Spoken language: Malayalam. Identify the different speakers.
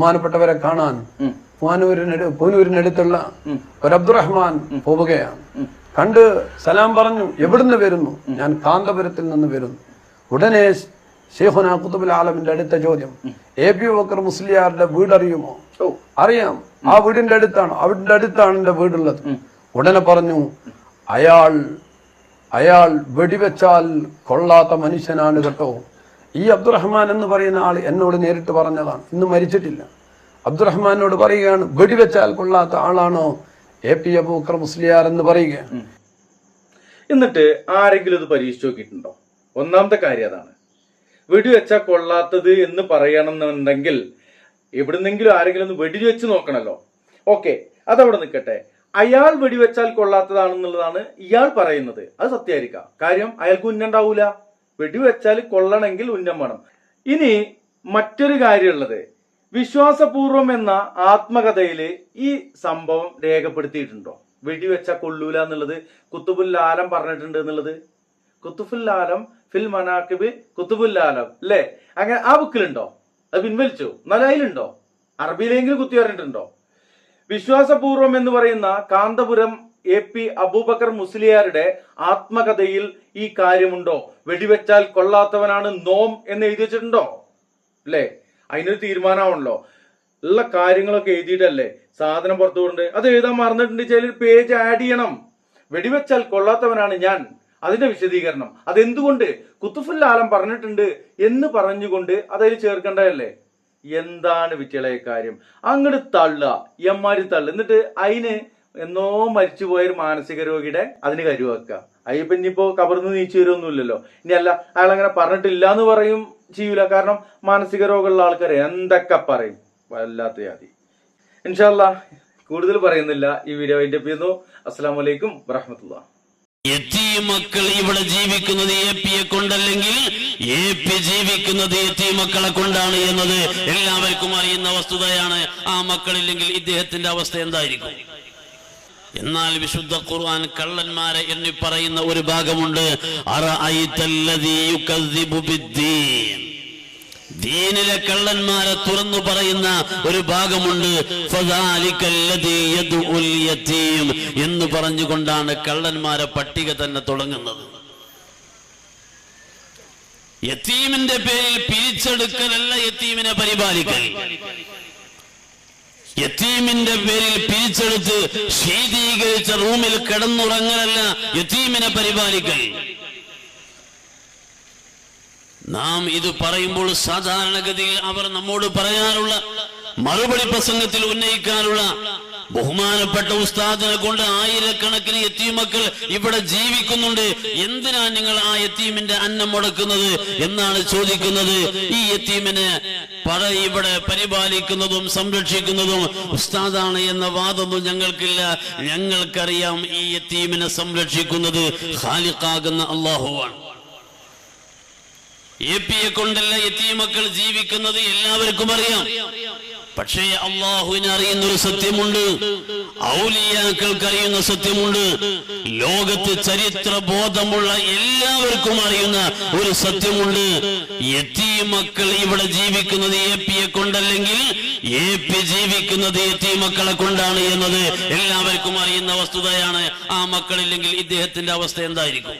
Speaker 1: ബഹുമാനപ്പെട്ടവരെ കാണാൻ പൂനൂരിനടുത്തുള്ള ഒരു അബ്ദുറഹ്മാൻ പോവുകയാണ്. കണ്ട് സലാം പറഞ്ഞു. എവിടുന്ന് വരുന്നു? ഞാൻ കാന്തപുരത്തിൽ നിന്ന് വരുന്നു. ഉടനെ ശൈഖുനാ ഖുതുബുൽ ആലമിന്റെ അടുത്ത ചോദ്യം, എ.പി. ബക്കർ മുസ്ലിയാരുടെ വീട് അറിയുമോ? അറിയാം, ആ വീടിന്റെ അടുത്താണ്, അവിടുത്തെ അടുത്താണ് എന്റെ വീടുള്ളത്. ഉടനെ പറഞ്ഞു, അയാൾ വെടിവെച്ചാൽ കൊള്ളാത്ത മനുഷ്യനാണ് കേട്ടോ. ഈ അബ്ദുറഹ്മാൻ എന്ന് പറയുന്ന ആൾ എന്നോട് നേരിട്ട് പറഞ്ഞതാണ്, ഇന്ന് മരിച്ചിട്ടില്ല. അബ്ദുറഹ്മാനോട് പറയുകയാണ്, വെടിവെച്ചാൽ കൊള്ളാത്ത ആളാണോ എ.പി. അബൂബക്കർ മുസ്ലിയാർ എന്ന് പറയുകയാണ്.
Speaker 2: എന്നിട്ട് ആരെങ്കിലും ഇത് പരീക്ഷിച്ചു നോക്കിയിട്ടുണ്ടോ? ഒന്നാമത്തെ കാര്യം അതാണ്. വെടിവെച്ചാൽ കൊള്ളാത്തത് എന്ന് പറയണമെന്നുണ്ടെങ്കിൽ എവിടുന്നെങ്കിലും ആരെങ്കിലും ഒന്ന് വെടിവെച്ച് നോക്കണല്ലോ. ഓക്കെ, അതവിടെ നിൽക്കട്ടെ. അയാൾ വെടിവെച്ചാൽ കൊള്ളാത്തതാണെന്നുള്ളതാണ് ഇയാൾ പറയുന്നത്. അത് സത്യമായിരിക്കാം. കാര്യം അയാൾക്ക് ഉന്നുണ്ടാവൂല. വെടിവെച്ചാൽ കൊള്ളണമെങ്കിൽ ഉന്നം വേണം. ഇനി മറ്റൊരു കാര്യമുള്ളത്, വിശ്വാസപൂർവം എന്ന ആത്മകഥയില് ഈ സംഭവം രേഖപ്പെടുത്തിയിട്ടുണ്ടോ? വെടിവെച്ചാൽ കൊള്ളൂല എന്നുള്ളത് കുത്തുബുൽ ആലം പറഞ്ഞിട്ടുണ്ട് എന്നുള്ളത്. കുത്തുബുൽ ആലം ഫിൽ മനാഖിബ് കുത്തുബുൽ ആലം അല്ലേ? അങ്ങനെ ആ ബുക്കിലുണ്ടോ? അത് പിൻവലിച്ചു. എന്നാലും അതിലുണ്ടോ? അറബിയിലെങ്കിലും കുത്തി പറഞ്ഞിട്ടുണ്ടോ? വിശ്വാസപൂർവം എന്ന് പറയുന്ന കാന്തപുരം എ.പി. അബൂബക്കർ മുസ്ലിയാരുടെ ആത്മകഥയിൽ ഈ കാര്യമുണ്ടോ? വെടിവെച്ചാൽ കൊള്ളാത്തവനാണ് നോം എന്ന് എഴുതി വെച്ചിട്ടുണ്ടോ? അല്ലേ? അതിനൊരു തീരുമാനമാണല്ലോ. ഉള്ള കാര്യങ്ങളൊക്കെ എഴുതിയിട്ടല്ലേ സാധനം പുറത്തു കൊണ്ട്. അത് എഴുതാൻ മറന്നിട്ടുണ്ട്, ചില പേജ് ആഡ് ചെയ്യണം. വെടിവെച്ചാൽ കൊള്ളാത്തവനാണ് ഞാൻ, അതിന്റെ വിശദീകരണം. അതെന്തുകൊണ്ട് കുത്തുബുൽ ആലം പറഞ്ഞിട്ടുണ്ട് എന്ന് പറഞ്ഞുകൊണ്ട് അതതിൽ ചേർക്കേണ്ടതല്ലേ? എന്താണ് വിറ്റളയ കാര്യം? അങ്ങോട്ട് തള്ളുക, എമ്മാരി തള്ളു. എന്നിട്ട് അതിന് എന്നോ മരിച്ചുപോയൊരു മാനസിക രോഗിയുടെ അതിന് കരുവാക്കുക. അയ്യപ്പ ഇനിയിപ്പോ കബർന്ന് നീച്ചു വരുമൊന്നുമില്ലല്ലോ. ഇനി അല്ല, അയാൾ അങ്ങനെ പറഞ്ഞിട്ടില്ല എന്ന് പറയും ചെയ്യൂല. കാരണം മാനസിക രോഗമുള്ള ആൾക്കാരെ എന്തൊക്കെ പറയും, വല്ലാത്ത ജാതി. ഇൻഷാ അല്ലാഹ് കൂടുതൽ പറയുന്നില്ല. ഈ വീഡിയോ വൈൻഡപ്പ് ചെയ്യുന്നു. അസ്സലാമു അലൈക്കും വറഹ്മത്തുള്ളാഹി.
Speaker 3: മക്കൾ ഇവിടെ ജീവിക്കുന്നത് എ.പിയെ കൊണ്ടല്ലെങ്കിൽ എ.പി ജീവിക്കുന്നത് മക്കളെ കൊണ്ടാണ് എന്നത് എല്ലാവർക്കും അറിയുന്ന വസ്തുതയാണ്. ആ മക്കളില്ലെങ്കിൽ ഇദ്ദേഹത്തിന്റെ അവസ്ഥ എന്തായിരിക്കും? എന്നാൽ വിശുദ്ധ ഖുർആൻ കള്ളന്മാരെ എണ്ണി പറയുന്ന ഒരു ഭാഗമുണ്ട്. അറഅയ്തല്ലദീ യുകദ്ദിബു ബിദ്ദീൻ. ദീനിലെ കള്ളന്മാരെ തുറന്നു പറയുന്ന ഒരു ഭാഗമുണ്ട്. ഫദാലികല്ലദീ യദ്ഉൽ യതീം എന്ന് പറഞ്ഞുകൊണ്ടാണ് കള്ളന്മാരെ പട്ടിക തന്നെ തുടങ്ങുന്നത്. യതീമിന്റെ പേരിൽ പിരിച്ചെടുക്കലല്ല യതീമിനെ പരിപാലിക്കൽ. യതീമിന്റെ പേരിൽ പിരിച്ചെടുത്ത് ശീതീകരിച്ച റൂമിൽ കിടന്നുറങ്ങലല്ല യതീമിനെ പരിപാലിക്കൽ. നാം ഇത് പറയുമ്പോൾ സാധാരണഗതിയിൽ അവർ നമ്മോട് പറയാനുള്ള മറുപടി പ്രസംഗത്തിൽ ഉന്നയിക്കാനുള്ള ബഹുമാനപ്പെട്ട ഉസ്താദിനെ കൊണ്ട് ആയിരക്കണക്കിന് യതീമക്കൾ ഇവിടെ ജീവിക്കുന്നുണ്ട്, എന്തിനാ നിങ്ങൾ ആ യതീമിന്റെ അന്നം മുടക്കുന്നത് എന്നാണ് ചോദിക്കുന്നത്. ഈ യതീമിനെ ഇവിടെ പരിപാലിക്കുന്നതും സംരക്ഷിക്കുന്നതും ഉസ്താദാണ് എന്ന വാദമൊന്നും ഞങ്ങൾക്കില്ല. ഞങ്ങൾക്കറിയാം ഈ യതീമിനെ സംരക്ഷിക്കുന്നത് ഖാലിഖാകുന്ന അല്ലാഹുവാണ്. എ.പിയെ കൊണ്ടല്ല യതീമക്കൾ ജീവിക്കുന്നത് എല്ലാവർക്കും അറിയാം. പക്ഷേ അള്ളാഹുവിനെ അറിയുന്ന ഒരു സത്യമുണ്ട്, ഔലിയാക്കൾക്ക് അറിയുന്ന സത്യമുണ്ട്, ലോകത്ത് ചരിത്ര ബോധമുള്ള എല്ലാവർക്കും അറിയുന്ന ഒരു സത്യമുണ്ട്. യതീമക്കൾ ഇവിടെ ജീവിക്കുന്നത് എ.പിയെ കൊണ്ടല്ലെങ്കിൽ എ.പി ജീവിക്കുന്നത് യതീമക്കളെ കൊണ്ടാണ് എന്നത് എല്ലാവർക്കും അറിയുന്ന വസ്തുതയാണ്. ആ മക്കളില്ലെങ്കിൽ ഇദ്ദേഹത്തിന്റെ അവസ്ഥ എന്തായിരിക്കും?